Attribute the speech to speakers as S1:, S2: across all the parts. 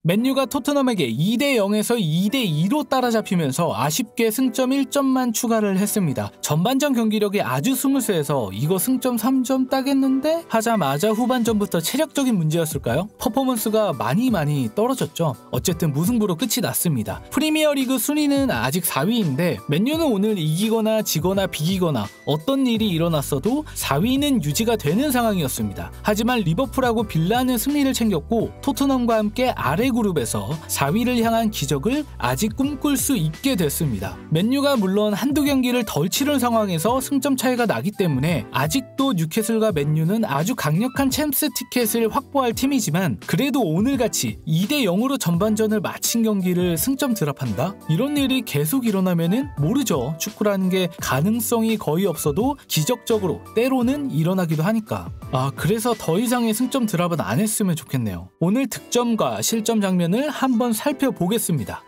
S1: 맨유가 토트넘에게 2대0에서 2대2로 따라잡히면서 아쉽게 승점 1점만 추가를 했습니다. 전반전 경기력이 아주 스무스해서 이거 승점 3점 따겠는데 하자마자 후반전부터 체력적인 문제였을까요? 퍼포먼스가 많이 떨어졌죠. 어쨌든 무승부로 끝이 났습니다. 프리미어리그 순위는 아직 4위인데 맨유는 오늘 이기거나 지거나 비기거나 어떤 일이 일어났어도 4위는 유지가 되는 상황이었습니다. 하지만 리버풀하고 빌라는 승리를 챙겼고 토트넘과 함께 아래 그룹에서 4위를 향한 기적을 아직 꿈꿀 수 있게 됐습니다. 맨유가 물론 한두 경기를 덜 치른 상황에서 승점 차이가 나기 때문에 아직도 뉴캐슬과 맨유는 아주 강력한 챔스 티켓을 확보할 팀이지만 그래도 오늘같이 2대0으로 전반전을 마친 경기를 승점 드랍한다? 이런 일이 계속 일어나면은 모르죠. 축구라는 게 가능성이 거의 없어도 기적적으로 때로는 일어나기도 하니까. 그래서 더 이상의 승점 드랍은 안 했으면 좋겠네요. 오늘 득점과 실점 장면을 한번 살펴보겠습니다.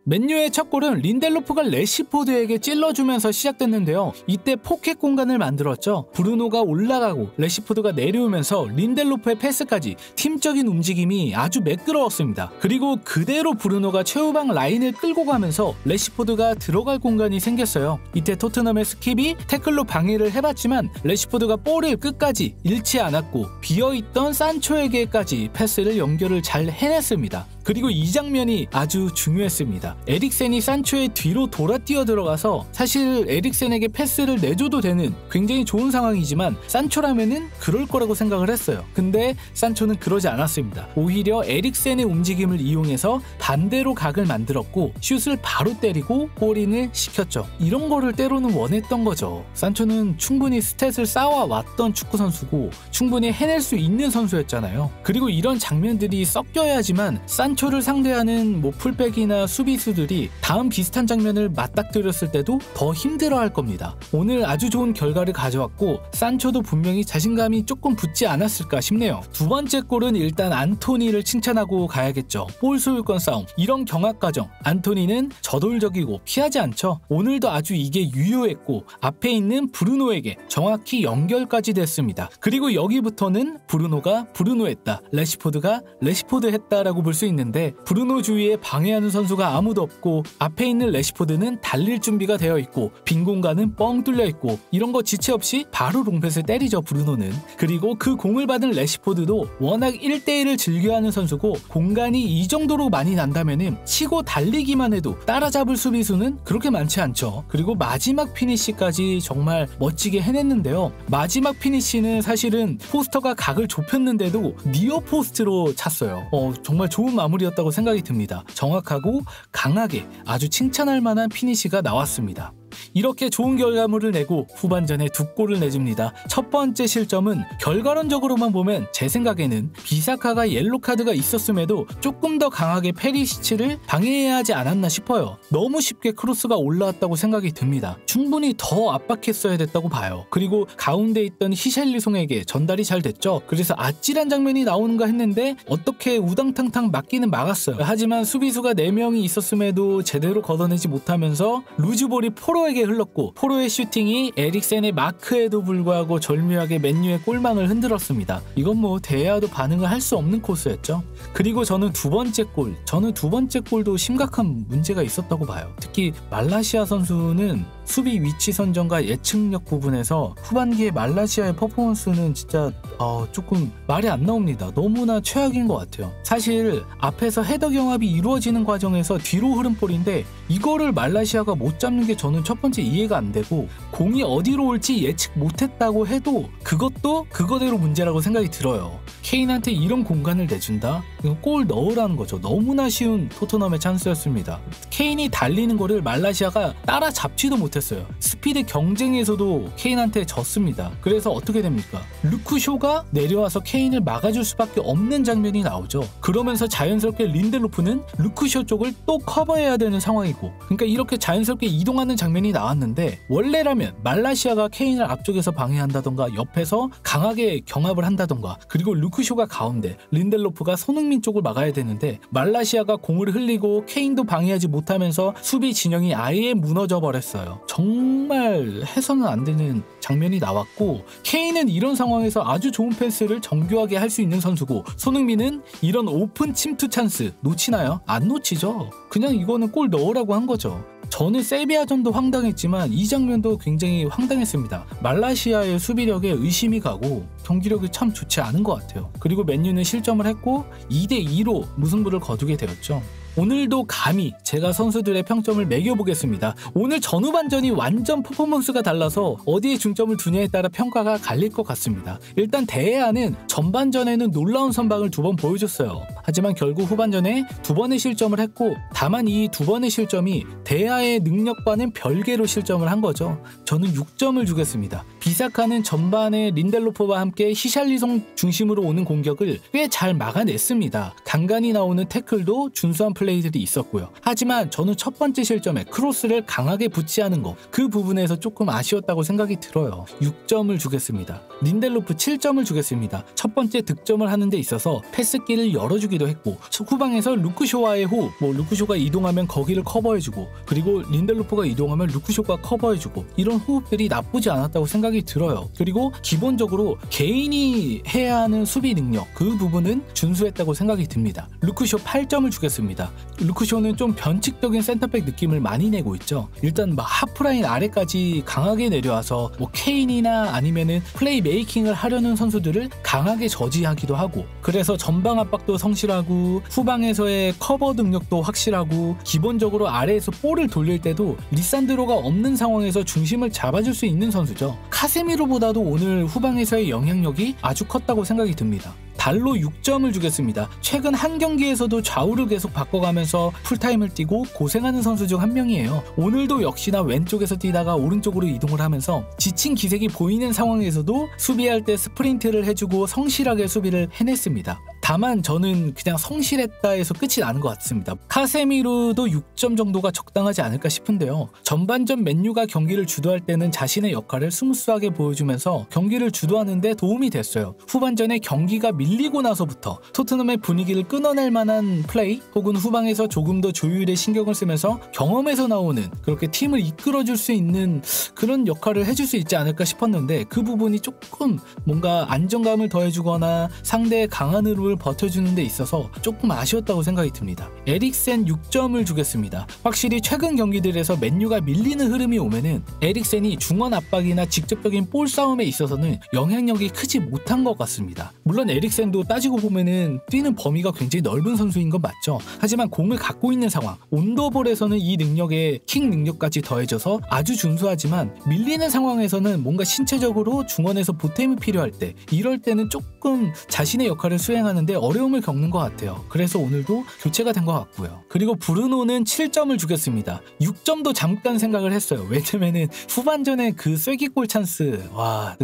S1: 맨유의 첫 골은 린델로프가 레시포드에게 찔러주면서 시작됐는데요. 이때 포켓 공간을 만들었죠. 브루노가 올라가고 레시포드가 내려오면서 린델로프의 패스까지 팀적인 움직임이 아주 매끄러웠습니다. 그리고 그대로 브루노가 최후방 라인을 끌고 가면서 레시포드가 들어갈 공간이 생겼어요. 이때 토트넘의 스킵이 태클로 방해를 해봤지만 레시포드가 볼을 끝까지 잃지 않았고 비어있던 산초에게까지 패스를 연결을 잘 해냈습니다. 그리고 이 장면이 아주 중요했습니다. 에릭센이 산초의 뒤로 돌아 뛰어 들어가서 사실 에릭센에게 패스를 내줘도 되는 굉장히 좋은 상황이지만 산초라면은 그럴 거라고 생각을 했어요. 근데 산초는 그러지 않았습니다. 오히려 에릭센의 움직임을 이용해서 반대로 각을 만들었고 슛을 바로 때리고 골인을 시켰죠. 이런 거를 때로는 원했던 거죠. 산초는 충분히 스탯을 쌓아왔던 축구선수고 충분히 해낼 수 있는 선수였잖아요. 그리고 이런 장면들이 섞여야지만 산초를 상대하는 풀백이나 수비수들이 다음 비슷한 장면을 맞닥뜨렸을 때도 더 힘들어할 겁니다. 오늘 아주 좋은 결과를 가져왔고 산초도 분명히 자신감이 조금 붙지 않았을까 싶네요. 두 번째 골은 일단 안토니를 칭찬하고 가야겠죠. 볼 소유권 싸움, 이런 경합 과정 안토니는 저돌적이고 피하지 않죠. 오늘도 아주 이게 유효했고 앞에 있는 브루노에게 정확히 연결까지 됐습니다. 그리고 여기부터는 브루노가 브루노했다, 레시포드가 레시포드했다라고 볼 수 있는데 브루노 주위에 방해하는 선수가 아무도 없고 앞에 있는 레시포드는 달릴 준비가 되어 있고 빈 공간은 뻥 뚫려 있고 이런 거 지체 없이 바로 롱패스를 때리죠, 브루노는. 그리고 그 공을 받은 레시포드도 워낙 1대1을 즐겨하는 선수고 공간이 이 정도로 많이 난다면은 치고 달리기만 해도 따라잡을 수비수는 그렇게 많지 않죠. 그리고 마지막 피니시까지 정말 멋지게 해냈는데요. 마지막 피니시는 사실은 포스터가 각을 좁혔는데도 니어 포스트로 찼어요. 정말 좋은 마무리였다고 생각이 듭니다. 정확하고 강하게 아주 칭찬할 만한 피니시가 나왔습니다. 이렇게 좋은 결과물을 내고 후반전에 두 골을 내줍니다. 첫 번째 실점은 결과론적으로만 보면 제 생각에는 비사카가 옐로카드가 있었음에도 조금 더 강하게 페리시치를 방해해야 하지 않았나 싶어요. 너무 쉽게 크로스가 올라왔다고 생각이 듭니다. 충분히 더 압박했어야 됐다고 봐요. 그리고 가운데 있던 히샬리송에게 전달이 잘 됐죠. 그래서 아찔한 장면이 나오는가 했는데 어떻게 우당탕탕 막기는 막았어요. 하지만 수비수가 4명이 있었음에도 제대로 걷어내지 못하면서 루즈볼이 포로에게 흘렀고 포로의 슈팅이 에릭센의 마크에도 불구하고 절묘하게 맨유의 골망을 흔들었습니다. 이건 대야도 반응을 할 수 없는 코스였죠. 그리고 저는 두 번째 골도 심각한 문제가 있었다고 봐요. 특히 말라시아 선수는 수비 위치 선정과 예측력 부분에서 후반기에 말라시아의 퍼포먼스는 진짜 조금 말이 안 나옵니다. 너무나 최악인 것 같아요. 사실 앞에서 헤더 경합이 이루어지는 과정에서 뒤로 흐른 볼인데 이거를 말라시아가 못 잡는 게 저는 첫 번째 이해가 안 되고 공이 어디로 올지 예측 못했다고 해도 그것도 그거대로 문제라고 생각이 들어요. 케인한테 이런 공간을 내준다? 이거 골 넣으라는 거죠. 너무나 쉬운 토트넘의 찬스였습니다. 케인이 달리는 거를 말라시아가 따라잡지도 못했어요. 스피드 경쟁에서도 케인한테 졌습니다. 그래서 어떻게 됩니까? 루크쇼가 내려와서 케인을 막아줄 수밖에 없는 장면이 나오죠. 그러면서 자연스럽게 린델로프는 루크쇼 쪽을 또 커버해야 되는 상황이고, 그러니까 이렇게 자연스럽게 이동하는 장면이 나왔는데 원래라면 말라시아가 케인을 앞쪽에서 방해한다던가 옆에서 강하게 경합을 한다던가 그리고 루크쇼가 가운데, 린델로프가 손흥민 쪽을 막아야 되는데 말라시아가 공을 흘리고 케인도 방해하지 못하면서 수비 진영이 아예 무너져 버렸어요. 정말 해서는 안 되는 장면이 나왔고, 케인은 이런 상황에서 아주 좋은 패스를 정교하게 할 수 있는 선수고, 손흥민은 이런 오픈 침투 찬스 놓치나요? 안 놓치죠. 그냥 이거는 골 넣으라고 한 거죠. 저는 세비야전도 황당했지만 이 장면도 굉장히 황당했습니다. 말라시아의 수비력에 의심이 가고 경기력이 참 좋지 않은 것 같아요. 그리고 맨유는 실점을 했고 2대2로 무승부를 거두게 되었죠. 오늘도 감히 제가 선수들의 평점을 매겨보겠습니다. 오늘 전후반전이 완전 퍼포먼스가 달라서 어디에 중점을 두냐에 따라 평가가 갈릴 것 같습니다. 일단 대해안은 전반전에는 놀라운 선방을 2번 보여줬어요. 하지만 결국 후반전에 2번의 실점을 했고, 다만 이 2번의 실점이 대하의 능력과는 별개로 실점을 한 거죠. 저는 6점을 주겠습니다. 비사카는 전반에 린델로프와 함께 히샬리송 중심으로 오는 공격을 꽤 잘 막아냈습니다. 간간히 나오는 태클도 준수한 플레이들이 있었고요. 하지만 저는 첫 번째 실점에 크로스를 강하게 붙이하는 거, 그 부분에서 조금 아쉬웠다고 생각이 들어요. 6점을 주겠습니다. 린델로프 7점을 주겠습니다. 첫 번째 득점을 하는 데 있어서 패스길을 열어주기도 했고, 후방에서 루크쇼와의 호흡, 루크쇼가 이동하면 거기를 커버해주고, 그리고 린델로프가 이동하면 루크쇼가 커버해주고, 이런 호흡들이 나쁘지 않았다고 생각이 들어요. 그리고 기본적으로 개인이 해야 하는 수비 능력, 그 부분은 준수했다고 생각이 듭니다. 루크쇼 8점을 주겠습니다. 루크쇼는 좀 변칙적인 센터백 느낌을 많이 내고 있죠. 일단 하프라인 아래까지 강하게 내려와서 케인이나 아니면은 플레이 메이킹을 하려는 선수들을 강하게 저지하기도 하고, 그래서 전방 압박도 성실하고 후방에서의 커버 능력도 확실하고, 기본적으로 아래에서 볼을 돌릴 때도 리산드로가 없는 상황에서 중심을 잡아줄 수 있는 선수죠. 카세미로보다도 오늘 후방에서의 영향력이 아주 컸다고 생각이 듭니다. 달로 6점을 주겠습니다. 최근 한 경기에서도 좌우를 계속 바꿔가면서 풀타임을 뛰고 고생하는 선수 중 한 명이에요. 오늘도 역시나 왼쪽에서 뛰다가 오른쪽으로 이동을 하면서 지친 기색이 보이는 상황에서도 수비할 때 스프린트를 해주고 성실하게 수비를 해냈습니다. 다만 저는 그냥 성실했다 해서 끝이 나는 것 같습니다. 카세미로도 6점 정도가 적당하지 않을까 싶은데요. 전반전 맨유가 경기를 주도할 때는 자신의 역할을 스무스하게 보여주면서 경기를 주도하는 데 도움이 됐어요. 후반전에 경기가 밀리고 나서부터 토트넘의 분위기를 끊어낼 만한 플레이, 혹은 후방에서 조금 더 조율에 신경을 쓰면서 경험에서 나오는, 그렇게 팀을 이끌어줄 수 있는 그런 역할을 해줄 수 있지 않을까 싶었는데, 그 부분이 조금 뭔가 안정감을 더해주거나 상대의 강한 흐름을 버텨주는 데 있어서 조금 아쉬웠다고 생각이 듭니다. 에릭센 6점을 주겠습니다. 확실히 최근 경기들에서 맨유가 밀리는 흐름이 오면은 에릭센이 중원 압박이나 직접적인 볼 싸움에 있어서는 영향력이 크지 못한 것 같습니다. 물론 에릭센도 따지고 보면은 뛰는 범위가 굉장히 넓은 선수인 건 맞죠. 하지만 공을 갖고 있는 상황, 온더볼에서는 이 능력에 킥 능력까지 더해져서 아주 준수하지만, 밀리는 상황에서는 뭔가 신체적으로 중원에서 보탬이 필요할 때, 이럴 때는 조금 자신의 역할을 수행하는데 어려움을 겪는 것 같아요. 그래서 오늘도 교체가 된 것 같고요. 그리고 브루노는 7점을 주겠습니다. 6점도 잠깐 생각을 했어요. 왜냐면은 후반전에 그 쐐기골 찬스,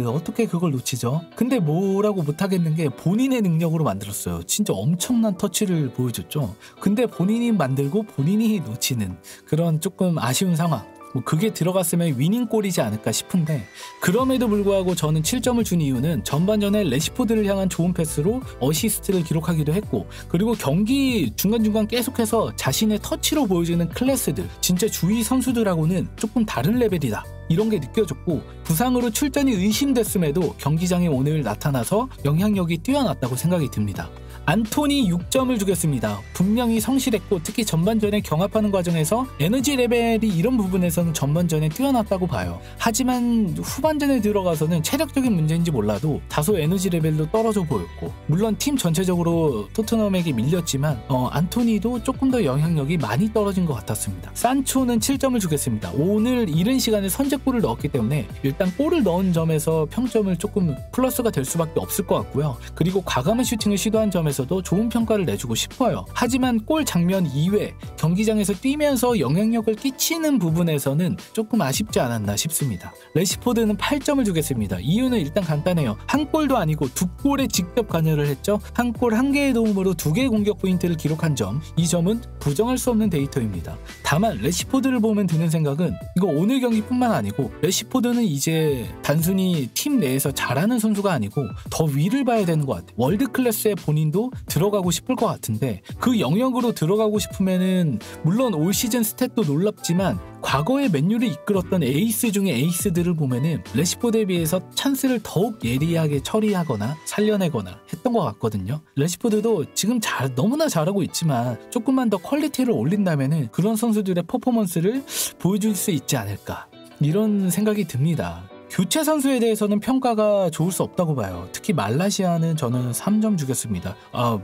S1: 어떻게 그걸 놓치죠? 근데 뭐라고 못하겠는 게 본인의 능력으로 만들었어요. 진짜 엄청난 터치를 보여줬죠. 근데 본인이 만들고 본인이 놓치는 그런 조금 아쉬운 상황, 그게 들어갔으면 위닝골이지 않을까 싶은데, 그럼에도 불구하고 저는 7점을 준 이유는 전반전에 레시포드를 향한 좋은 패스로 어시스트를 기록하기도 했고, 그리고 경기 중간중간 계속해서 자신의 터치로 보여주는 클래스들, 진짜 주위 선수들하고는 조금 다른 레벨이다, 이런 게 느껴졌고, 부상으로 출전이 의심됐음에도 경기장에 오늘 나타나서 영향력이 뛰어났다고 생각이 듭니다. 안토니 6점을 주겠습니다. 분명히 성실했고, 특히 전반전에 경합하는 과정에서 에너지 레벨이 이런 부분에서는 전반전에 뛰어났다고 봐요. 하지만 후반전에 들어가서는 체력적인 문제인지 몰라도 다소 에너지 레벨도 떨어져 보였고, 물론 팀 전체적으로 토트넘에게 밀렸지만 안토니도 조금 더 영향력이 많이 떨어진 것 같았습니다. 산초는 7점을 주겠습니다. 오늘 이른 시간에 선제골을 넣었기 때문에 일단 골을 넣은 점에서 평점을 조금 플러스가 될 수밖에 없을 것 같고요. 그리고 과감한 슈팅을 시도한 점에서 입장에서도 좋은 평가를 내주고 싶어요. 하지만 골 장면 이외 경기장에서 뛰면서 영향력을 끼치는 부분에서는 조금 아쉽지 않았나 싶습니다. 레시포드는 8점을 주겠습니다. 이유는 일단 간단해요. 한 골도 아니고 두 골에 직접 관여를 했죠. 한 골 한 개의 도움으로 2개의 공격 포인트를 기록한 점, 이 점은 부정할 수 없는 데이터입니다. 다만 레시포드를 보면 드는 생각은 이거 오늘 경기뿐만 아니고 레시포드는 이제 단순히 팀 내에서 잘하는 선수가 아니고 더 위를 봐야 되는 것 같아요. 월드 클래스의 본인도 들어가고 싶을 것 같은데 그 영역으로 들어가고 싶으면은 물론 올 시즌 스탯도 놀랍지만 과거에 맨유를 이끌었던 에이스 중에 에이스들을 보면은 레시포드에 비해서 찬스를 더욱 예리하게 처리하거나 살려내거나 했던 것 같거든요. 레시포드도 지금 너무나 잘하고 있지만 조금만 더 퀄리티를 올린다면은 그런 선수들의 퍼포먼스를 보여줄 수 있지 않을까, 이런 생각이 듭니다. 교체 선수에 대해서는 평가가 좋을 수 없다고 봐요. 특히 말라시아는 저는 3점 주겠습니다.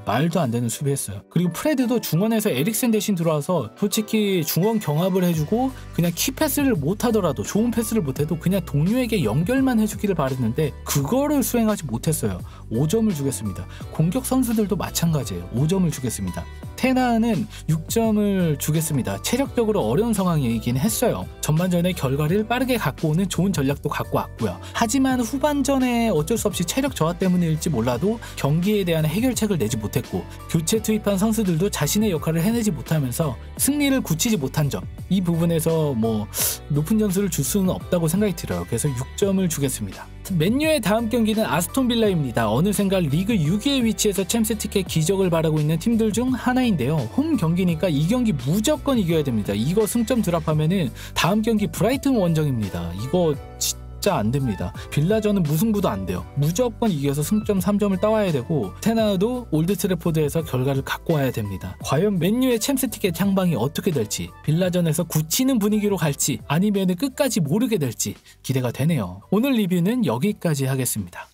S1: 말도 안 되는 수비했어요. 그리고 프레드도 중원에서 에릭센 대신 들어와서 솔직히 중원 경합을 해주고 그냥 키 패스를 못하더라도, 좋은 패스를 못해도 그냥 동료에게 연결만 해주기를 바랬는데 그거를 수행하지 못했어요. 5점을 주겠습니다. 공격 선수들도 마찬가지예요. 5점을 주겠습니다. 테나는 6점을 주겠습니다. 체력적으로 어려운 상황이긴 했어요. 전반전에 결과를 빠르게 갖고 오는 좋은 전략도 갖고 왔고요. 하지만 후반전에 어쩔 수 없이 체력 저하 때문일지 몰라도 경기에 대한 해결책을 내지 못했고 교체 투입한 선수들도 자신의 역할을 해내지 못하면서 승리를 굳히지 못한 점, 이 부분에서 높은 점수를 줄 수는 없다고 생각이 들어요. 그래서 6점을 주겠습니다. 맨유의 다음 경기는 아스톤 빌라입니다. 어느샌가 리그 6위의 위치에서 챔스 티켓 기적을 바라고 있는 팀들 중 하나인데요. 홈 경기니까 이 경기 무조건 이겨야 됩니다. 이거 승점 드랍하면은 다음 경기 브라이튼 원정입니다. 이거 진짜 안 됩니다. 빌라전은 무승부도 안 돼요. 무조건 이겨서 승점 3점을 따와야 되고 테나도 올드 트래포드에서 결과를 갖고 와야 됩니다. 과연 맨유의 챔스 티켓 향방이 어떻게 될지, 빌라전에서 굳히는 분위기로 갈지 아니면 끝까지 모르게 될지 기대가 되네요. 오늘 리뷰는 여기까지 하겠습니다.